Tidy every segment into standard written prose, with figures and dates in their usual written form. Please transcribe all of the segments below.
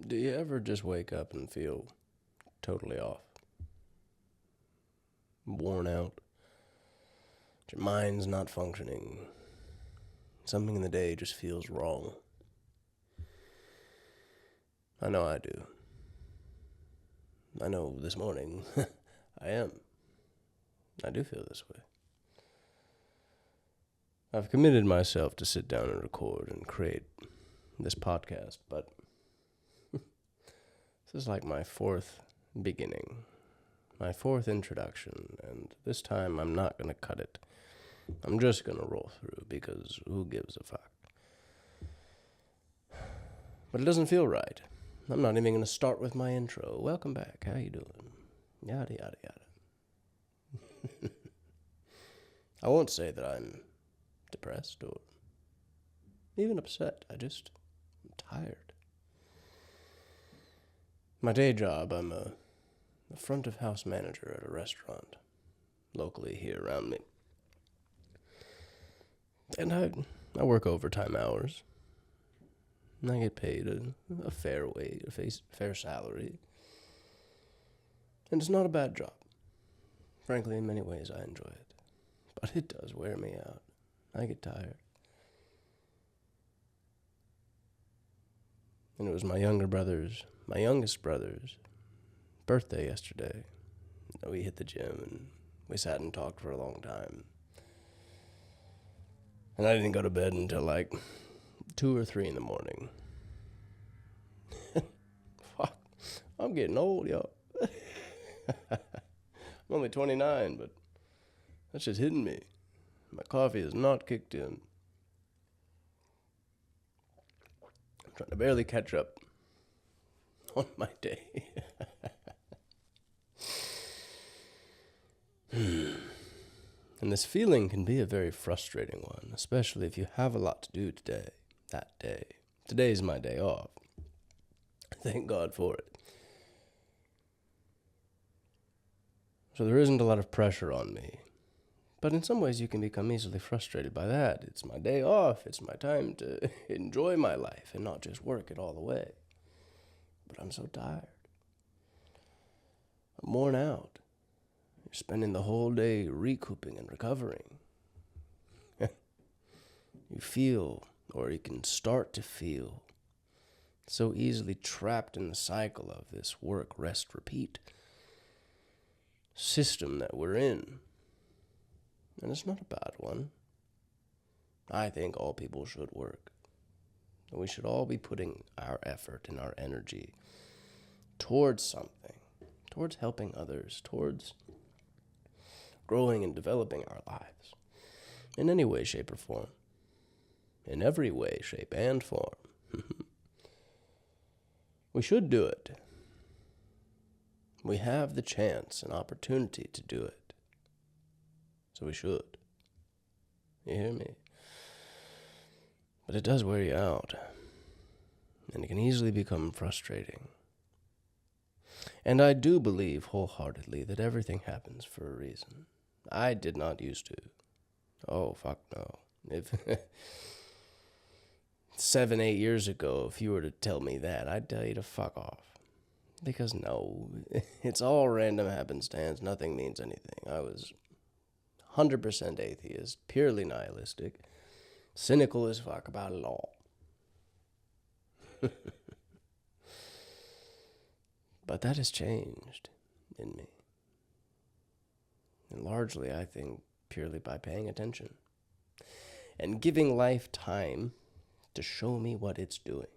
Do you ever just wake up and feel totally off? Worn out? Your mind's not functioning. Something in the day just feels wrong. I know I do. I know this morning I am. I do feel this way. I've committed myself to sit down and record and create this podcast, but this is like my fourth beginning, my fourth introduction, and this time I'm not going to cut it. I'm just going to roll through because who gives a fuck? But it doesn't feel right. I'm not even going to start with my intro. Welcome back. How you doing? Yada, yada, yada. I won't say that I'm depressed or even upset. I'm tired. My day job, I'm a front of house manager at a restaurant locally here around me. And I work overtime hours. And I get paid a fair wage, fair salary. And it's not a bad job. Frankly, in many ways, I enjoy it. But it does wear me out. I get tired. And it was my youngest brother's birthday yesterday. We hit the gym and we sat and talked for a long time. And I didn't go to bed until like 2 or 3 in the morning. Fuck, I'm getting old, yo. I'm only 29, but that's just hitting me. My coffee is not kicked in. I'm trying to barely catch up on my day. And this feeling can be a very frustrating one, especially if you have a lot to do that day. Today's my day off. Thank God for it. So there isn't a lot of pressure on me. But in some ways you can become easily frustrated by that. It's my day off. It's my time to enjoy my life and not just work it all the way. But I'm so tired. I'm worn out. You're spending the whole day recouping and recovering. You feel, or you can start to feel, so easily trapped in the cycle of this work, rest, repeat system that we're in. And it's not a bad one. I think all people should work. We should all be putting our effort and our energy towards something, towards helping others, towards growing and developing our lives in any way, shape, or form. In every way, shape, and form. We should do it. We have the chance and opportunity to do it. So we should. You hear me? But it does wear you out. And it can easily become frustrating. And I do believe wholeheartedly that everything happens for a reason. I did not used to. Oh, fuck no. If 7, 8 years ago, if you were to tell me that, I'd tell you to fuck off. Because no, it's all random happenstance. Nothing means anything. I was 100% atheist, purely nihilistic, cynical as fuck about it all. But that has changed in me. And largely, I think, purely by paying attention. And giving life time to show me what it's doing.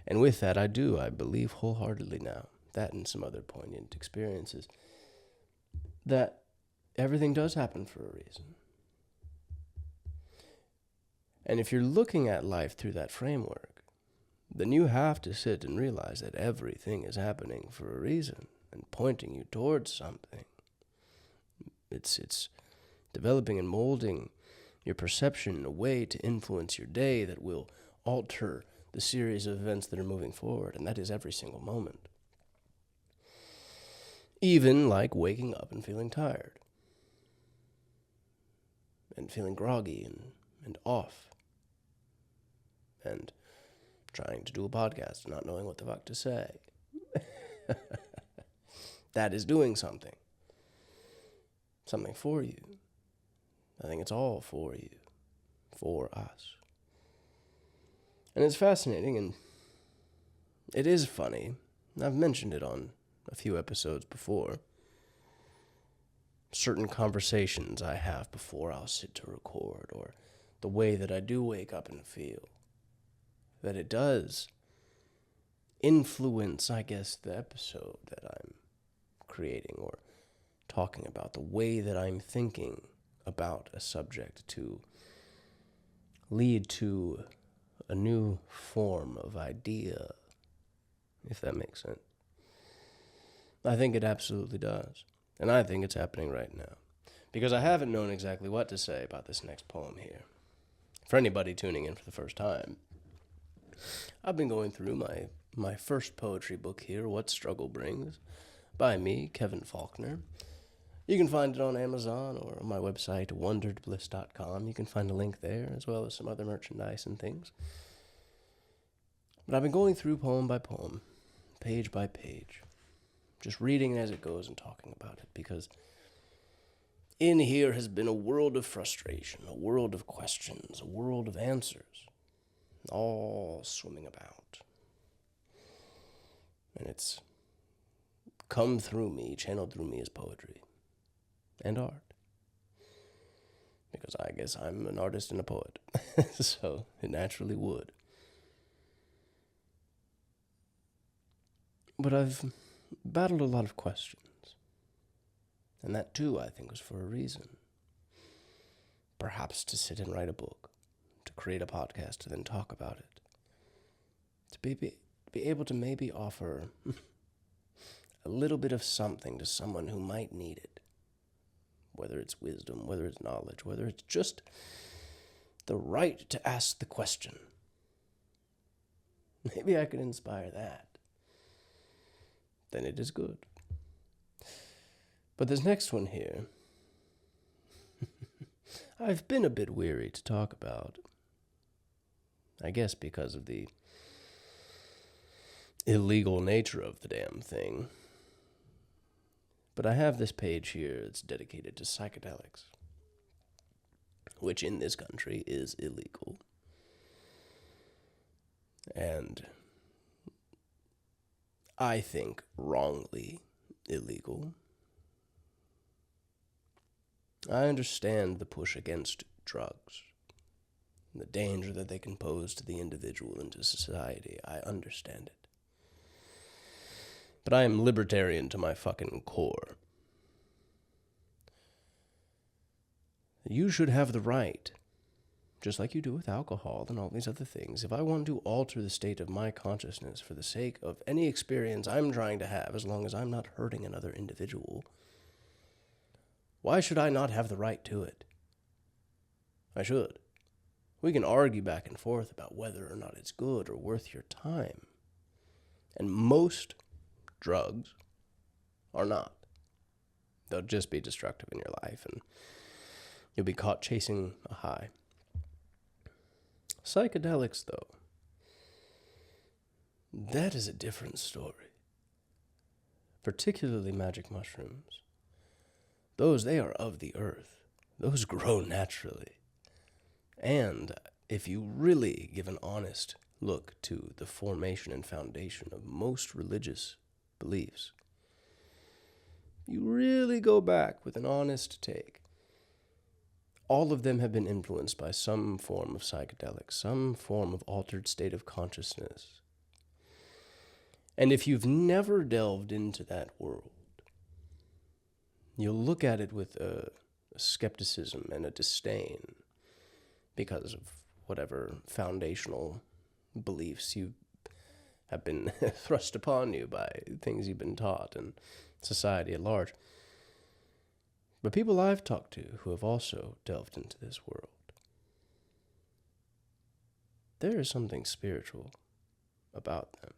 And with that, I believe wholeheartedly now, that and some other poignant experiences, that everything does happen for a reason. And if you're looking at life through that framework, then you have to sit and realize that everything is happening for a reason and pointing you towards something. It's developing and molding your perception in a way to influence your day that will alter the series of events that are moving forward, and that is every single moment. Even like waking up and feeling tired. And feeling groggy and off. And trying to do a podcast and not knowing what the fuck to say. That is doing something. Something for you. I think it's all for you. For us. And it's fascinating, and it is funny. I've mentioned it on a few episodes before. Certain conversations I have before I'll sit to record, or the way that I do wake up and feel. That it does influence, I guess, the episode that I'm creating or talking about, the way that I'm thinking about a subject to lead to a new form of idea, if that makes sense. I think it absolutely does. And I think it's happening right now. Because I haven't known exactly what to say about this next poem here. For anybody tuning in for the first time, I've been going through my first poetry book here, What Struggle Brings, by me, Kevin Faulkner. You can find it on Amazon or on my website, wonderedbliss.com. You can find a link there, as well as some other merchandise and things. But I've been going through poem by poem, page by page, just reading as it goes and talking about it, because in here has been a world of frustration, a world of questions, a world of answers, all swimming about. And it's come through me, channeled through me as poetry and art. Because I guess I'm an artist and a poet, so it naturally would. But I've battled a lot of questions. And that too, I think, was for a reason. Perhaps to sit and write a book, to create a podcast, to then talk about it. To be able to maybe offer a little bit of something to someone who might need it. Whether it's wisdom, whether it's knowledge, whether it's just the right to ask the question. Maybe I could inspire that. Then it is good. But this next one here, I've been a bit weary to talk about. I guess because of the illegal nature of the damn thing. But I have this page here that's dedicated to psychedelics, which in this country is illegal. And I think wrongly illegal. I understand the push against drugs, the danger that they can pose to the individual and to society. I understand it. But I am libertarian to my fucking core. You should have the right, just like you do with alcohol and all these other things. If I want to alter the state of my consciousness for the sake of any experience I'm trying to have, as long as I'm not hurting another individual, why should I not have the right to it? I should. We can argue back and forth about whether or not it's good or worth your time. And most drugs are not. They'll just be destructive in your life, and you'll be caught chasing a high. Psychedelics, though, that is a different story. Particularly magic mushrooms. Those, they are of the earth. Those grow naturally. And if you really give an honest look to the formation and foundation of most religious beliefs, you really go back with an honest take, all of them have been influenced by some form of psychedelic, some form of altered state of consciousness. And if you've never delved into that world, you'll look at it with a skepticism and a disdain because of whatever foundational beliefs you have been thrust upon you by things you've been taught and society at large. But people I've talked to who have also delved into this world, there is something spiritual about them.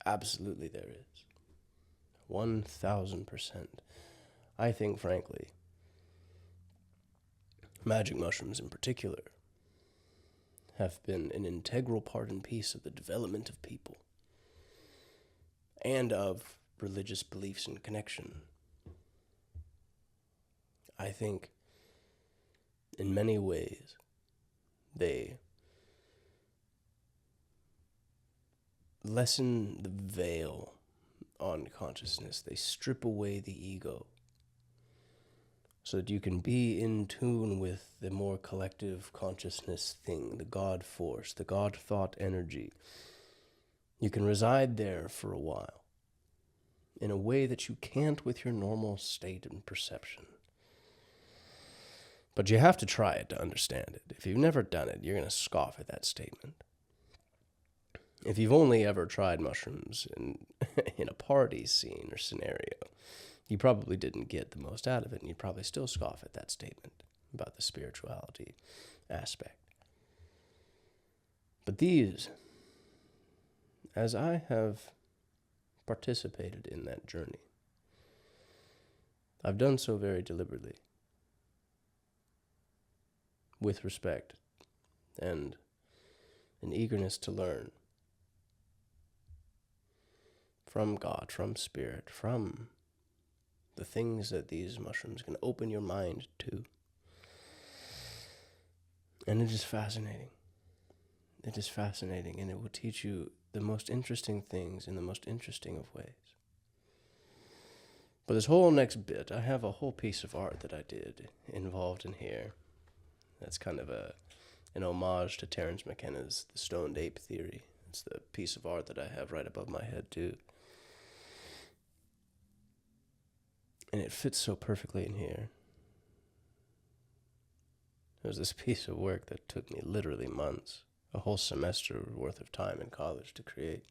Absolutely there is. 1,000%. I think, frankly, magic mushrooms in particular have been an integral part and piece of the development of people and of religious beliefs and connection. I think in many ways they lessen the veil on consciousness. They strip away the ego so that you can be in tune with the more collective consciousness thing, the God force, the God thought energy. You can reside there for a while in a way that you can't with your normal state and perception. But you have to try it to understand it. If you've never done it, you're going to scoff at that statement. If you've only ever tried mushrooms in a party scene or scenario, you probably didn't get the most out of it, and you'd probably still scoff at that statement about the spirituality aspect. But these, as I have participated in that journey, I've done so very deliberately, with respect and an eagerness to learn from God, from spirit, from the things that these mushrooms can open your mind to. And it is fascinating. It is fascinating, and it will teach you the most interesting things in the most interesting of ways. But this whole next bit, I have a whole piece of art that I did involved in here. That's kind of an homage to Terrence McKenna's The Stoned Ape Theory. It's the piece of art that I have right above my head, too. And it fits so perfectly in here. It was this piece of work that took me literally months, a whole semester worth of time in college to create.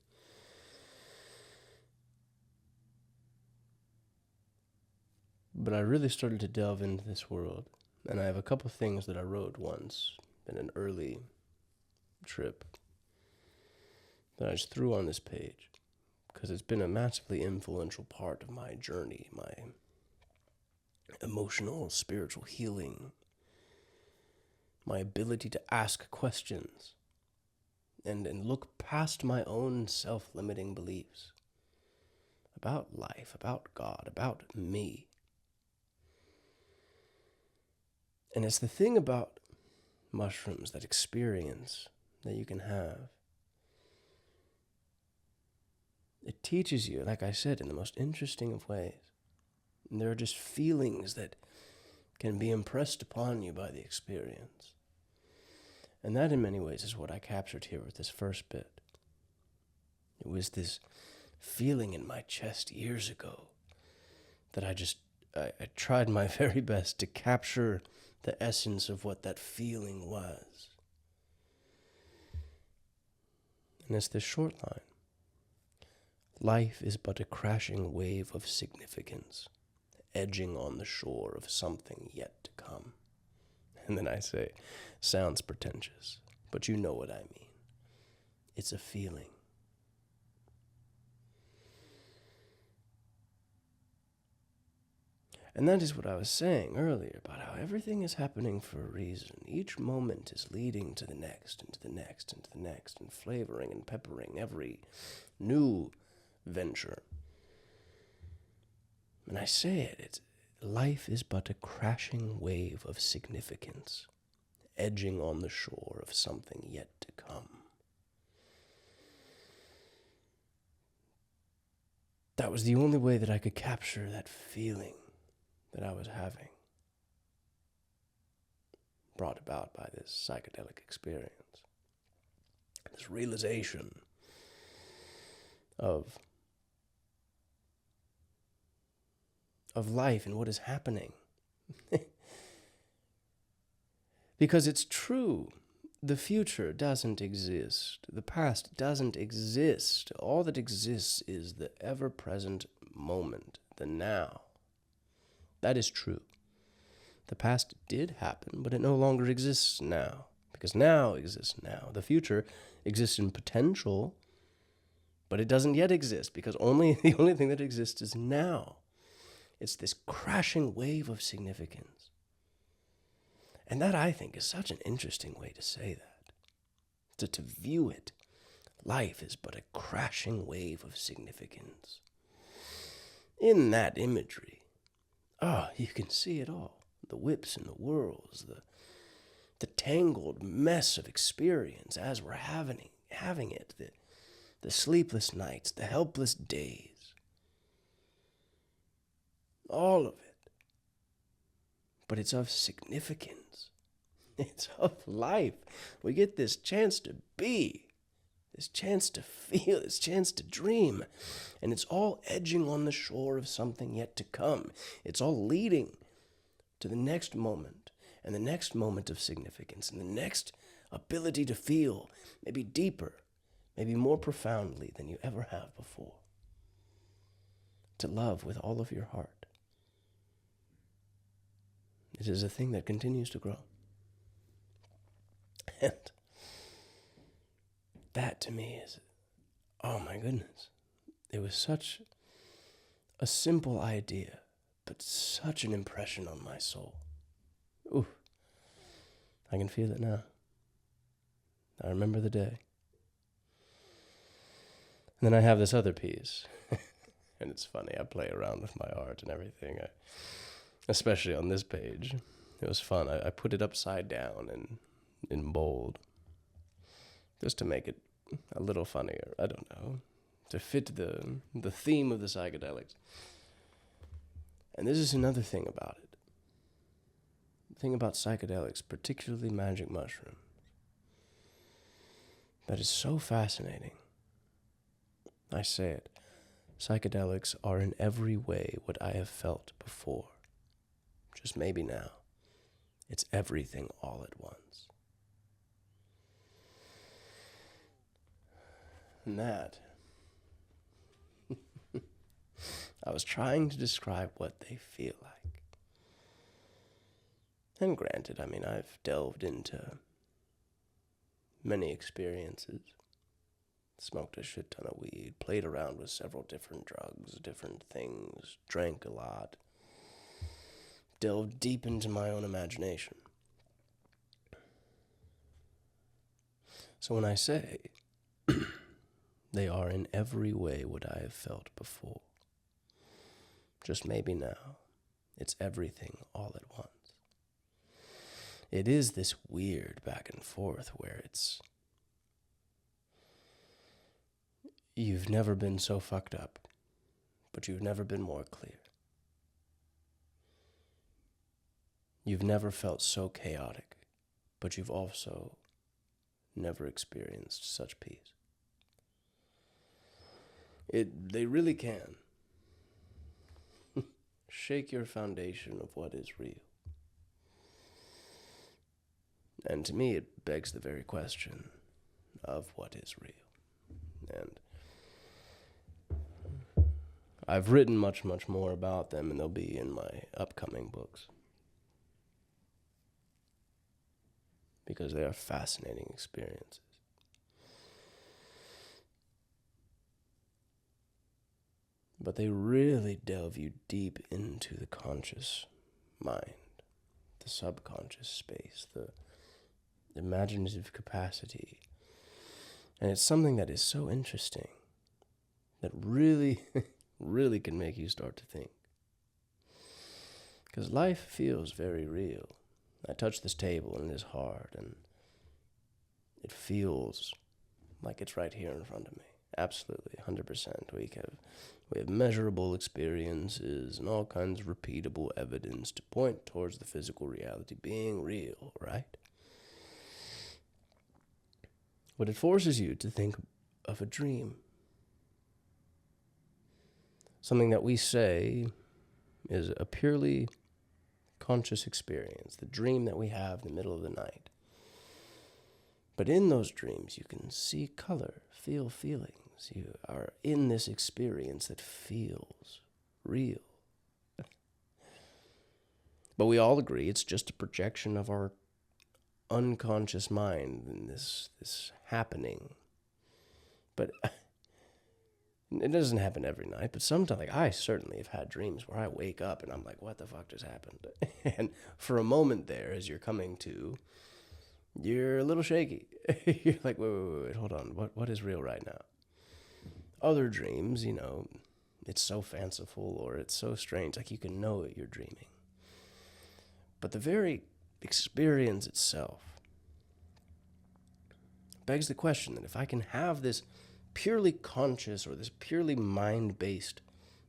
But I really started to delve into this world, and I have a couple things that I wrote once in an early trip that I just threw on this page, because it's been a massively influential part of my journey, my emotional, spiritual healing, my ability to ask questions and look past my own self-limiting beliefs about life, about God, about me. And it's the thing about mushrooms, that experience that you can have. It teaches you, like I said, in the most interesting of ways. And there are just feelings that can be impressed upon you by the experience. And that in many ways is what I captured here with this first bit. It was this feeling in my chest years ago that I tried my very best to capture the essence of what that feeling was. And it's this short line. Life is but a crashing wave of significance, edging on the shore of something yet to come. And then I say, sounds pretentious, but you know what I mean. It's a feeling. And that is what I was saying earlier about how everything is happening for a reason. Each moment is leading to the next, and to the next, and to the next, and flavoring and peppering every new venture. And I say it, life is but a crashing wave of significance, edging on the shore of something yet to come. That was the only way that I could capture that feeling that I was having, brought about by this psychedelic experience. This realization of life and what is happening. Because it's true. The future doesn't exist. The past doesn't exist. All that exists is the ever-present moment, the now. That is true. The past did happen, but it no longer exists now, because now exists now. The future exists in potential, but it doesn't yet exist, because the only thing that exists is now. It's this crashing wave of significance. And that, I think, is such an interesting way to say that. to view it. Life is but a crashing wave of significance. In that imagery, you can see it all. The whips and the whirls, the tangled mess of experience as we're having it, the sleepless nights, the helpless days. All of it. But it's of significance. It's of life. We get this chance to be, this chance to feel, this chance to dream. And it's all edging on the shore of something yet to come. It's all leading to the next moment, and the next moment of significance, and the next ability to feel, maybe deeper, maybe more profoundly than you ever have before. To love with all of your heart. It is a thing that continues to grow. And that to me is, oh my goodness, it was such a simple idea, but such an impression on my soul. Ooh, I can feel it now. I remember the day. And then I have this other piece, and it's funny, I play around with my art and everything, especially on this page. It was fun. I put it upside down and in bold, just to make it a little funnier. I don't know, to fit the theme of the psychedelics. And this is another thing about it. The thing about psychedelics, particularly magic mushrooms, that is so fascinating. I say it. Psychedelics are in every way what I have felt before. Just maybe now. It's everything all at once. And that, I was trying to describe what they feel like. And granted, I've delved into many experiences, smoked a shit ton of weed, played around with several different drugs, different things, drank a lot, delved deep into my own imagination. So when I say they are in every way what I have felt before, just maybe now, it's everything all at once. It is this weird back and forth where it's, you've never been so fucked up, but you've never been more clear. You've never felt so chaotic, but you've also never experienced such peace. They really can shake your foundation of what is real. And to me, it begs the very question of what is real. And I've written much, much more about them, and they'll be in my upcoming books. Because they are fascinating experiences. But they really delve you deep into the conscious mind, the subconscious space, the imaginative capacity. And it's something that is so interesting that really, really can make you start to think. Because life feels very real. I touch this table and it is hard, and it feels like it's right here in front of me. Absolutely, 100%. We have measurable experiences and all kinds of repeatable evidence to point towards the physical reality being real, right? But it forces you to think of a dream. Something that we say is a purely conscious experience, the dream that we have in the middle of the night. But in those dreams, you can see color, feel feelings. You are in this experience that feels real. But we all agree it's just a projection of our unconscious mind in this happening. But it doesn't happen every night, but sometimes, like, I certainly have had dreams where I wake up and I'm like, what the fuck just happened? And for a moment there, as you're coming to, you're a little shaky. You're like, wait, hold on. What is real right now? Other dreams, it's so fanciful or it's so strange, like you can know it, you're dreaming. But the very experience itself begs the question that if I can have this purely conscious or this purely mind-based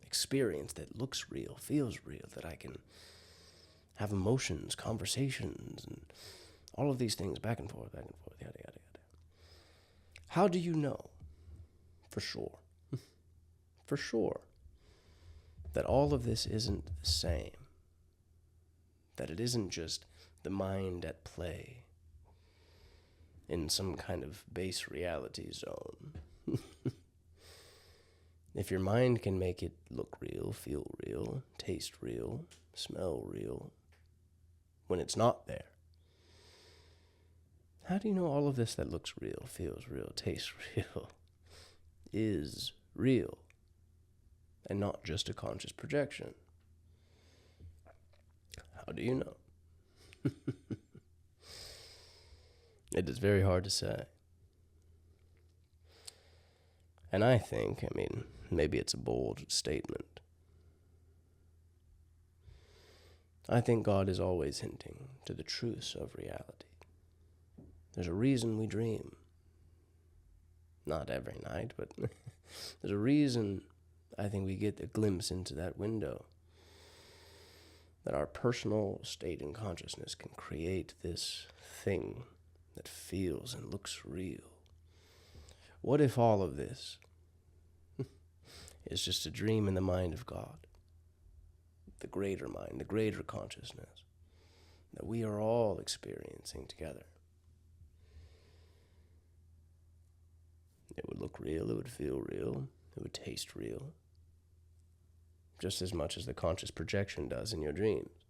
experience that looks real, feels real, that I can have emotions, conversations, and all of these things back and forth, yada, yada, yada. How do you know for sure, for sure, that all of this isn't the same? That it isn't just the mind at play in some kind of base reality zone? If your mind can make it look real, feel real, taste real, smell real, when it's not there, how do you know all of this that looks real, feels real, tastes real, is real, and not just a conscious projection? How do you know? It is very hard to say. And I think, maybe it's a bold statement. I think God is always hinting to the truths of reality. There's a reason we dream. Not every night, but there's a reason I think we get a glimpse into that window. That our personal state and consciousness can create this thing that feels and looks real. What if all of this is just a dream in the mind of God? The greater mind, the greater consciousness that we are all experiencing together. It would look real, it would feel real, it would taste real, just as much as the conscious projection does in your dreams.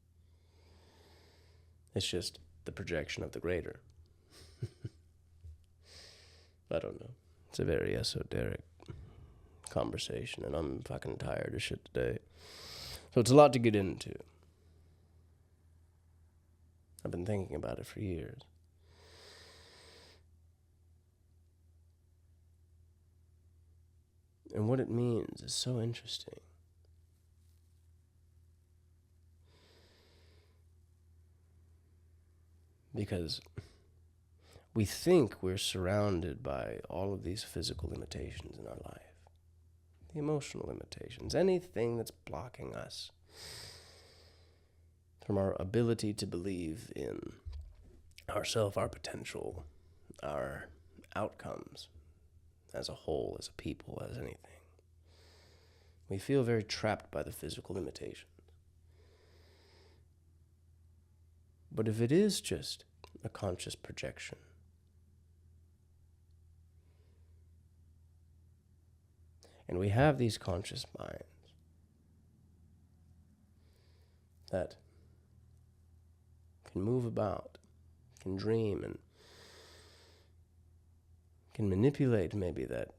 It's just the projection of the greater. I don't know. It's a very esoteric conversation, and I'm fucking tired of shit today. So it's a lot to get into. I've been thinking about it for years. And what it means is so interesting. Because we think we're surrounded by all of these physical limitations in our life. The emotional limitations, anything that's blocking us from our ability to believe in ourself, our potential, our outcomes as a whole, as a people, as anything. We feel very trapped by the physical limitations. But if it is just a conscious projection, and we have these conscious minds that can move about, can dream, and can manipulate maybe that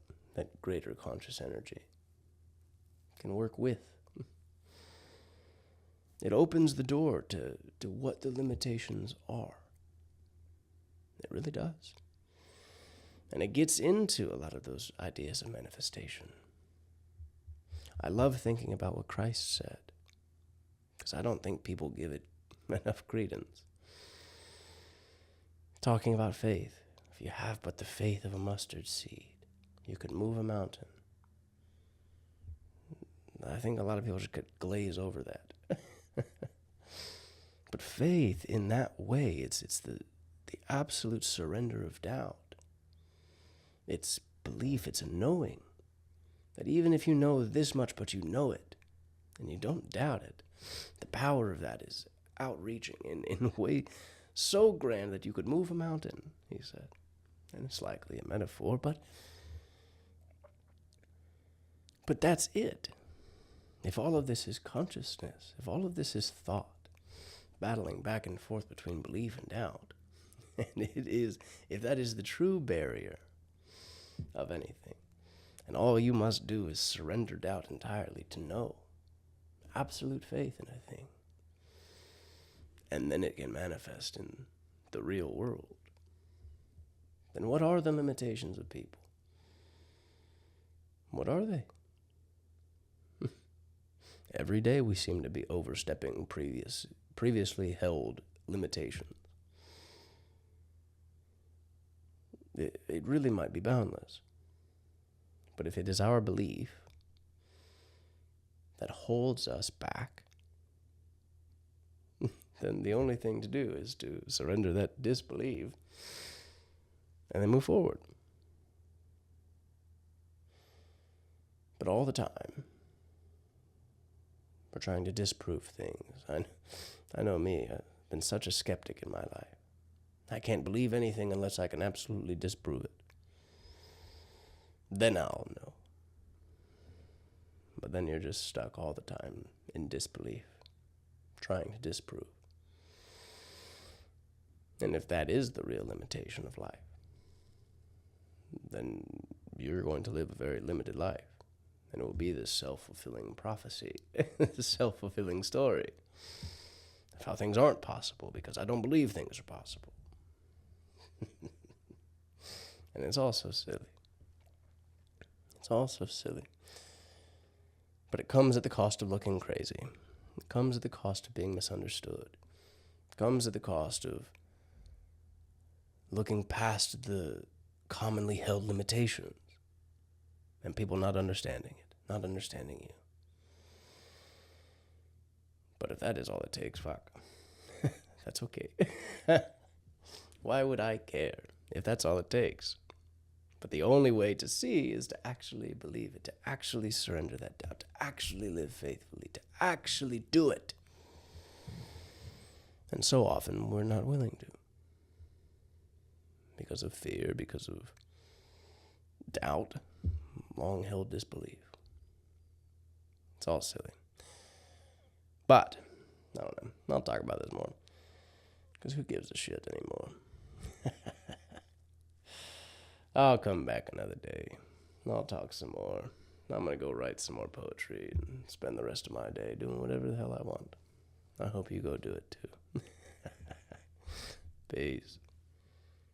greater conscious energy, can work with. It opens the door to what the limitations are. It really does. And it gets into a lot of those ideas of manifestation. I love thinking about what Christ said, because I don't think people give it enough credence. Talking about faith. If you have but the faith of a mustard seed, you could move a mountain. I think a lot of people just could glaze over that. But faith in that way, it's the absolute surrender of doubt. It's belief, it's a knowing. That even if you know this much, but you know it, and you don't doubt it, the power of that is outreaching in a way so grand that you could move a mountain, he said. And it's likely a metaphor, but that's it. If all of this is consciousness, if all of this is thought, battling back and forth between belief and doubt, and it is, if that is the true barrier of anything, and all you must do is surrender doubt entirely to know, absolute faith in a thing, and then it can manifest in the real world. then what are the limitations of people? What are they? Every day we seem to be overstepping previously held limitations. It really might be boundless. But if it is our belief that holds us back, then the only thing to do is to surrender that disbelief and then move forward. But all the time, we're trying to disprove things. I know me, I've been such a skeptic in my life. I can't believe anything unless I can absolutely disprove it. Then I'll know. But then you're just stuck all the time in disbelief, trying to disprove. And if that is the real limitation of life, then you're going to live a very limited life. And it will be this self-fulfilling prophecy, this self-fulfilling story of how things aren't possible because I don't believe things are possible. And it's all so silly. It's all so silly. But it comes at the cost of looking crazy. It comes at the cost of being misunderstood. It comes at the cost of looking past the commonly held limitations and people not understanding it, not understanding you. But if that is all it takes, fuck. That's okay. Why would I care if that's all it takes? But the only way to see is to actually believe it, to actually surrender that doubt, to actually live faithfully, to actually do it. And so often we're not willing to. Because of fear, because of doubt, long-held disbelief. It's all silly. But, I don't know, I'll talk about this more. Because who gives a shit anymore? I'll come back another day. I'll talk some more. I'm going to go write some more poetry and spend the rest of my day doing whatever the hell I want. I hope you go do it too. Peace.